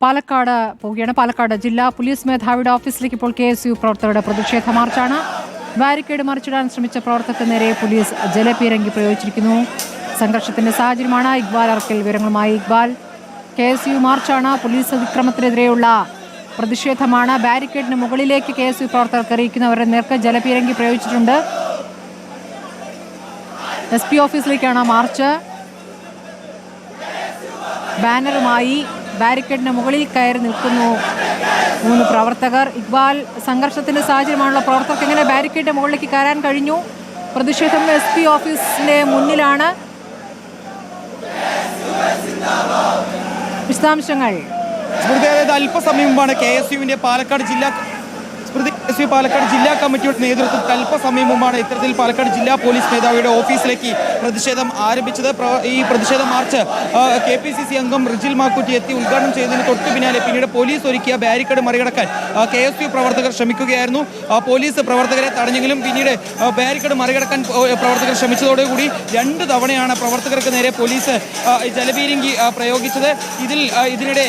പാലക്കാട് പോവുകയാണ്. പാലക്കാട് ജില്ലാ പോലീസ് മേധാവിയുടെ ഓഫീസിലേക്ക് ഇപ്പോൾ KSU പ്രവർത്തകരുടെ പ്രതിഷേധ മാർച്ചാണ്. ബാരിക്കേഡ് മറിച്ചിടാൻ ശ്രമിച്ച പ്രവർത്തകർക്ക് നേരെ പോലീസ് ജലപീരങ്കി പ്രയോഗിച്ചിരിക്കുന്നു. സംഘർഷത്തിന്റെ സാഹചര്യമാണ്. ഇക്ബാൽ അർക്കൽ വിവരങ്ങളുമായി. ഇക്ബാൽ, KSU മാർച്ചാണ്, പോലീസ് അതിക്രമത്തിനെതിരെയുള്ള പ്രതിഷേധമാണ്. ബാരിക്കേഡിന് മുകളിലേക്ക് KSU പ്രവർത്തകർക്ക് അറിയിക്കുന്നവരുടെ നേർക്ക് ജലപീരങ്കി പ്രയോഗിച്ചിട്ടുണ്ട്. SP ഓഫീസിലേക്കാണ് March. ബാനറുമായി ബാരിക്കേഡിന് മുകളിൽ കയറി നിൽക്കുന്നു 3 പ്രവർത്തകർ. ഇക്ബാൽ, സംഘർഷത്തിന്റെ സാഹചര്യമാണല്ലോ, പ്രവർത്തകർക്ക് എങ്ങനെ ബാരിക്കേഡിന്റെ മുകളിലേക്ക് കയറാൻ കഴിഞ്ഞു? പ്രതിഷേധം SP ഓഫീസിന്റെ മുന്നിലാണ്. വിശദാംശങ്ങൾ. അല്പസമയം മുമ്പാണ് KSUവിന്റെ പാലക്കാട് ജില്ലാ കമ്മിറ്റിയുടെ നേതൃത്വത്തിൽ അല്പസമയം മുമ്പാണ് ഇത്തരത്തിൽ പാലക്കാട് ജില്ലാ പോലീസ് മേധാവിയുടെ ഓഫീസിലേക്ക് പ്രതിഷേധം ആരംഭിച്ചത്. ഈ പ്രതിഷേധ മാർച്ച് KPCC അംഗം റിജിൽ മാക്കുറ്റി എത്തി ഉദ്ഘാടനം ചെയ്തതിന് തൊട്ടു പിന്നാലെ പിന്നീട് പോലീസ് ഒരുക്കിയ ബാരിക്കേഡ് മറികടക്കാൻ KSU പ്രവർത്തകർ ശ്രമിക്കുകയായിരുന്നു. പോലീസ് പ്രവർത്തകരെ തടഞ്ഞെങ്കിലും പിന്നീട് ബാരിക്കേഡ് മറികടക്കാൻ പ്രവർത്തകർ ശ്രമിച്ചതോടുകൂടി 2 തവണയാണ് പ്രവർത്തകർക്ക് നേരെ പോലീസ് ജലപീരങ്കി പ്രയോഗിച്ചത്. ഇതിനിടെ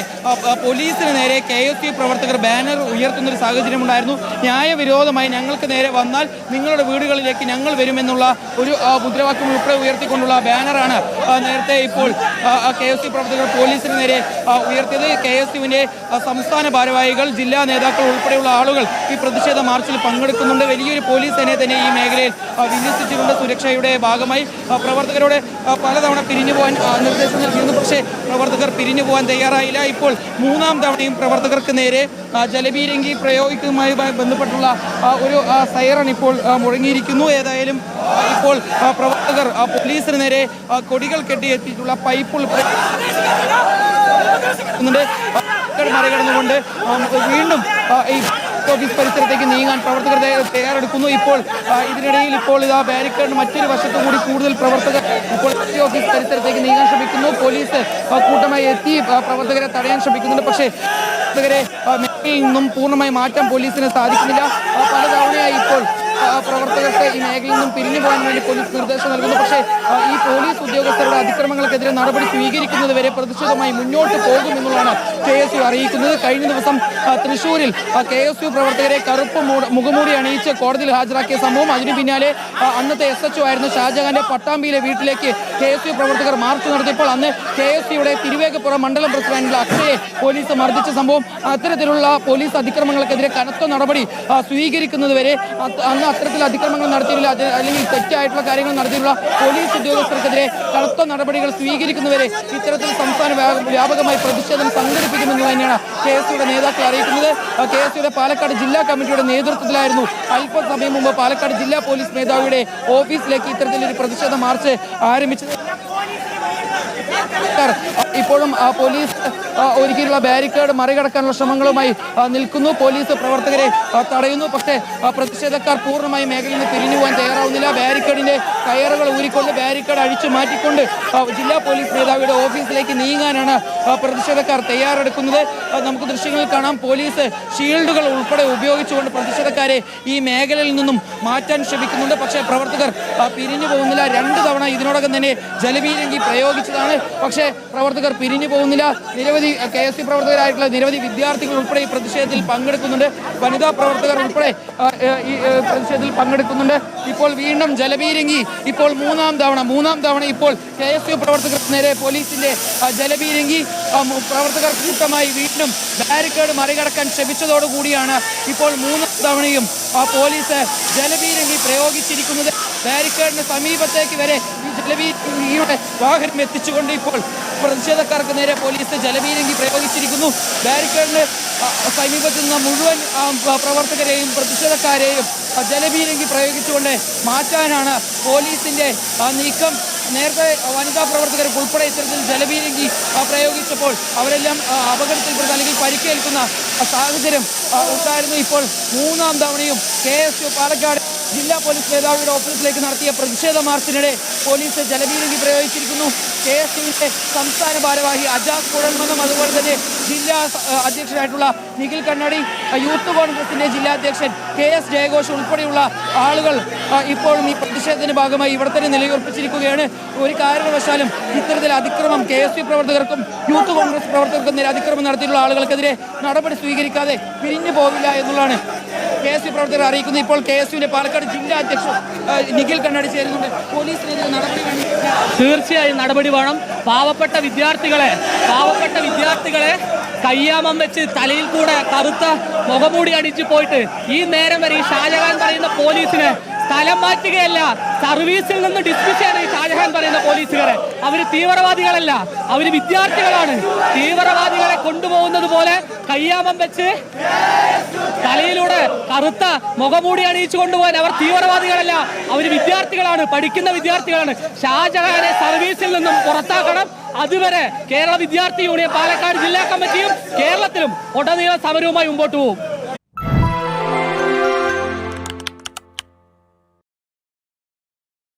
പോലീസിന് നേരെ KSU പ്രവർത്തകർ ബാനർ ഉയർത്തുന്നൊരു സാഹചര്യമുണ്ടായിരുന്നു. ന്യായവിരോധമായി ഞങ്ങൾക്ക് നേരെ വന്നാൽ നിങ്ങളുടെ വീടുകളിലേക്ക് ഞങ്ങൾ വരുമെന്നുള്ള ഒരു മുദ്രാവാക്യം ഉൾപ്പെടെ ഉയർത്തിക്കൊണ്ടുള്ള ബാനറാണ് നേരത്തെ ഇപ്പോൾ KSU പ്രവർത്തകർ പോലീസിന് നേരെ ഉയർത്തിയത്. KSUവിന്റെ സംസ്ഥാന ഭാരവാഹികൾ, ജില്ലാ നേതാക്കൾ ഉൾപ്പെടെയുള്ള ആളുകൾ ഈ പ്രതിഷേധ മാർച്ചിൽ പങ്കെടുക്കുന്നുണ്ട്. വലിയൊരു പോലീസ് സേനയെ തന്നെ ഈ മേഖലയിൽ വിന്യസിച്ചിട്ടുണ്ട്. സുരക്ഷയുടെ ഭാഗമായി പ്രവർത്തകരോട് പലതവണ പിരിഞ്ഞു പോകാൻ നിർദ്ദേശം നൽകിയിരുന്നു. പക്ഷേ പ്രവർത്തകർ പിരിഞ്ഞു പോകാൻ തയ്യാറായില്ല. ഇപ്പോൾ 3ാം തവണയും പ്രവർത്തകർക്ക് നേരെ ജലപീരങ്കി പ്രയോഗിക്കുന്നതുമായി ബന്ധപ്പെട്ടുള്ള ഒരു സൈറൺ ഇപ്പോൾ മുഴങ്ങിയിരിക്കുന്നു. ഏതായാലും ഇപ്പോൾ പ്രവർത്തകർ പോലീസിന് നേരെ കൊടികൾ കെട്ടിയെത്തിയിട്ടുള്ള പൈപ്പ് മറികടന്നുകൊണ്ട് വീണ്ടും ഈ ഓഫീസ് പരിസരത്തേക്ക് നീങ്ങാൻ പ്രവർത്തകർ തയ്യാറെടുക്കുന്നു. ഇപ്പോൾ ഇതിനിടയിൽ ഇപ്പോൾ ഇതാ ബാരിക്കേഡിന് മറ്റൊരു വശത്തു കൂടി കൂടുതൽ പ്രവർത്തകർ ഇപ്പോൾ ഓഫീസ് പരിസരത്തേക്ക് നീങ്ങാൻ ശ്രമിക്കുന്നു. പോലീസ് കൂട്ടമായി എത്തി പ്രവർത്തകരെ തടയാൻ ശ്രമിക്കുന്നുണ്ട്. പക്ഷേ പ്രവർത്തകരെ മേഖലയിൽ നിന്നും പൂർണ്ണമായി മാറ്റാൻ പോലീസിന് സാധിക്കുന്നില്ല. പലതവണയായി ഇപ്പോൾ പ്രവർത്തകർക്ക് ഈ മേഖലയിൽ നിന്നും പിരിഞ്ഞു പോകാൻ വേണ്ടി പോലീസ് നിർദ്ദേശം നൽകുന്നു. പക്ഷേ ഈ പോലീസ് ഉദ്യോഗസ്ഥരുടെ അതിക്രമങ്ങൾക്കെതിരെ നടപടി സ്വീകരിക്കുന്നതുവരെ പ്രതിഷേധമായി മുന്നോട്ട് പോകുമെന്നുള്ളതാണ് KSU അറിയിക്കുന്നത്. കഴിഞ്ഞ ദിവസം തൃശ്ശൂരിൽ KSU പ്രവർത്തകരെ കറുപ്പ് മുഖമൂടി അണിയിച്ച് കോടതിയിൽ ഹാജരാക്കിയ സംഭവം, അതിനു പിന്നാലെ അന്നത്തെ SHO ആയിരുന്നു ഷാജഹാന്റെ പട്ടാമ്പിയിലെ വീട്ടിലേക്ക് KSU പ്രവർത്തകർ മാർച്ച് നടത്തിയപ്പോൾ അന്ന് KSUയുടെ തിരുവേഗപ്പുറം മണ്ഡലം പ്രസിഡന്റ് അക്ഷയെ പോലീസ് മർദ്ദിച്ച സംഭവം, അത്തരത്തിലുള്ള പോലീസ് അതിക്രമങ്ങൾക്കെതിരെ കനത്ത നടപടി സ്വീകരിക്കുന്നതുവരെ അന്ന് അത്തരത്തിൽ അതിക്രമങ്ങൾ നടത്തിയില്ല, അല്ലെങ്കിൽ തെറ്റായിട്ടുള്ള കാര്യങ്ങൾ നടത്തിയിട്ടുള്ള പോലീസ് ഉദ്യോഗസ്ഥർക്കെതിരെ കനത്ത നടപടികൾ സ്വീകരിക്കുന്നവരെ ഇത്തരത്തിൽ സംസ്ഥാന വ്യാപകമായി പ്രതിഷേധം സംഘടിപ്പിക്കുമെന്ന് തന്നെയാണ് KSUയുടെ നേതാക്കൾ അറിയിക്കുന്നത്. KSUയുടെ പാലക്കാട് ജില്ലാ കമ്മിറ്റിയുടെ നേതൃത്വത്തിലായിരുന്നു അല്പസമയം മുമ്പ് പാലക്കാട് ജില്ലാ പോലീസ് മേധാവിയുടെ ഓഫീസിലേക്ക് ഇത്തരത്തിലൊരു പ്രതിഷേധ മാർച്ച് ആരംഭിച്ചത്. ഇപ്പോഴും പോലീസ് ഒരുക്കിയിട്ടുള്ള ബാരിക്കേഡ് മറികടക്കാനുള്ള ശ്രമങ്ങളുമായി നിൽക്കുന്നു. പോലീസ് പ്രവർത്തകരെ തടയുന്നു. പക്ഷേ പ്രതിഷേധക്കാർ പൂർണ്ണമായി മേഖലയിൽ നിന്ന് പിരിഞ്ഞു പോകാൻ തയ്യാറാവുന്നില്ല. ബാരിക്കേഡിന്റെ കയറുകൾ ഊരിക്കൊണ്ട് ബാരിക്കേഡ് അഴിച്ചു മാറ്റിക്കൊണ്ട് ജില്ലാ പോലീസ് മേധാവിയുടെ ഓഫീസിലേക്ക് നീങ്ങാനാണ് പ്രതിഷേധക്കാർ തയ്യാറെടുക്കുന്നത്. നമുക്ക് ദൃശ്യങ്ങളിൽ കാണാം, പോലീസ് ഷീൽഡുകൾ ഉൾപ്പെടെ ഉപയോഗിച്ചുകൊണ്ട് പ്രതിഷേധക്കാരെ ഈ മേഖലയിൽ നിന്നും മാറ്റാൻ ശ്രമിക്കുന്നുണ്ട്. പക്ഷേ പ്രവർത്തകർ പിരിഞ്ഞു പോകുന്നില്ല. 2 തവണ ഇതിനോടകം തന്നെ ജലപീരങ്കി പ്രയോഗിച്ചതാണ്. പക്ഷേ പ്രവർത്തകർ പിരിഞ്ഞു പോകുന്നില്ല. നിരവധി KSU പ്രവർത്തകരായിട്ടുള്ള നിരവധി വിദ്യാർത്ഥികൾ ഉൾപ്പെടെ ഈ പ്രതിഷേധത്തിൽ പങ്കെടുക്കുന്നുണ്ട്. വനിതാ പ്രവർത്തകർ ഉൾപ്പെടെ ഈ പ്രതിഷേധത്തിൽ പങ്കെടുക്കുന്നുണ്ട്. ഇപ്പോൾ വീണ്ടും ജലപീരങ്കി, ഇപ്പോൾ 3ാം തവണ ഇപ്പോൾ KSU പ്രവർത്തകർക്ക് നേരെ പോലീസിന്റെ ജലപീരങ്കി. പ്രവർത്തകർ കൂട്ടമായി വീണ്ടും ബാരിക്കേഡ് മറികടക്കാൻ ശ്രമിച്ചതോടുകൂടിയാണ് ഇപ്പോൾ 3ാം തവണയും പോലീസ് ജലപീരങ്കി പ്രയോഗിച്ചിരിക്കുന്നത്. ബാരിക്കേഡിന് സമീപത്തേക്ക് വരെ ഈ ജലപീരങ്കിയുടെ വാഹനം എത്തിച്ചുകൊണ്ട് ഇപ്പോൾ പ്രതിഷേധക്കാർക്ക് നേരെ പോലീസ് ജലപീരങ്കി പ്രയോഗിച്ചിരിക്കുന്നു. ബാരിക്കേഡിന് സമീപത്ത് നിന്ന് മുഴുവൻ പ്രവർത്തകരെയും പ്രതിഷേധക്കാരെയും ജലപീരങ്കി പ്രയോഗിച്ചുകൊണ്ട് മാറ്റാനാണ് പോലീസിന്റെ നീക്കം. നേരത്തെ വനിതാ പ്രവർത്തകർക്ക് ഉൾപ്പെടെ ഇത്തരത്തിൽ ജലപീരങ്കി പ്രയോഗിച്ചപ്പോൾ അവരെല്ലാം അപകടത്തിൽപ്പെടുന്ന അല്ലെങ്കിൽ പരിക്കേൽക്കുന്ന സാഹചര്യം ഉണ്ടായിരുന്നു. ഇപ്പോൾ 3ാം തവണയും KSU പാലക്കാട് ജില്ലാ പോലീസ് മേധാവിയുടെ ഓഫീസിലേക്ക് നടത്തിയ പ്രതിഷേധ മാർച്ചിനിടെ പോലീസ് ജലപീരങ്കി പ്രയോഗിച്ചിരിക്കുന്നു. KSUവിന്റെ സംസ്ഥാന ഭാരവാഹി അജാസ് കുഴൽമന്നം, അതുപോലെ തന്നെ ജില്ലാ അധ്യക്ഷനായിട്ടുള്ള നിഖിൽ കണ്ണാടി, യൂത്ത് കോൺഗ്രസിന്റെ ജില്ലാ അധ്യക്ഷൻ KS ജയഘോഷ് ഉൾപ്പെടെയുള്ള ആളുകൾ ഇപ്പോഴും ഈ പ്രതിഷേധത്തിന്റെ ഭാഗമായി ഇവിടെ തന്നെ നിലയുറപ്പിച്ചിരിക്കുകയാണ്. ഒരു കാരണവശാലും ഇത്തരത്തിൽ അതിക്രമം KSU പ്രവർത്തകർക്കും യൂത്ത് കോൺഗ്രസ് പ്രവർത്തകർക്കും നേരെ അതിക്രമം നടത്തിയിട്ടുള്ള ആളുകൾക്കെതിരെ നടപടി സ്വീകരിക്കാതെ പിരിഞ്ഞു പോകില്ല എന്നുള്ളതാണ് KSU പ്രവർത്തകർ അറിയിക്കുന്നത്. ഇപ്പോൾ KSUവിന്റെ പാലക്കാട് ജില്ലാ അധ്യക്ഷൻ നിഖിൽ കണ്ണാടി ചേരുന്നുണ്ട്. പോലീസിനെതിരെ നടപടി വേണം. തീർച്ചയായും നടപടി വേണം. പാവപ്പെട്ട വിദ്യാർത്ഥികളെ കയ്യാമം വെച്ച് തലയിൽ കൂടെ കറുത്ത മുഖമൂടി അടിച്ചു പോയിട്ട് ഈ നേരം വരെ ഈ ഷാജഹാൻ പറയുന്ന പോലീസിനെ സ്ഥലം മാറ്റുകയല്ല, സർവീസിൽ നിന്ന് ഡിസ്മിസ് ചെയ്യണം ഈ ഷാജഹാൻ പറയുന്ന പോലീസുകാരെ. അവർ തീവ്രവാദികളല്ല, അവർ വിദ്യാർത്ഥികളാണ്. തീവ്രവാദികളെ കൊണ്ടുപോകുന്നത് പോലെ കയ്യാമം വെച്ച് തലയിലൂടെ കറുത്ത മുഖമൂടി അണിയിച്ചു കൊണ്ടുപോകാൻ അവർ തീവ്രവാദികളല്ല, അവർ വിദ്യാർത്ഥികളാണ്, പഠിക്കുന്ന വിദ്യാർത്ഥികളാണ്. ഷാജഹാനെ സർവീസിൽ നിന്നും പുറത്താക്കണം. അതുവരെ കേരള വിദ്യാർത്ഥി യൂണിയൻ പാലക്കാട് ജില്ലാ കമ്മിറ്റിയും കേരളത്തിലും ഉടനീളം സമരവുമായി മുമ്പോട്ട് പോകും.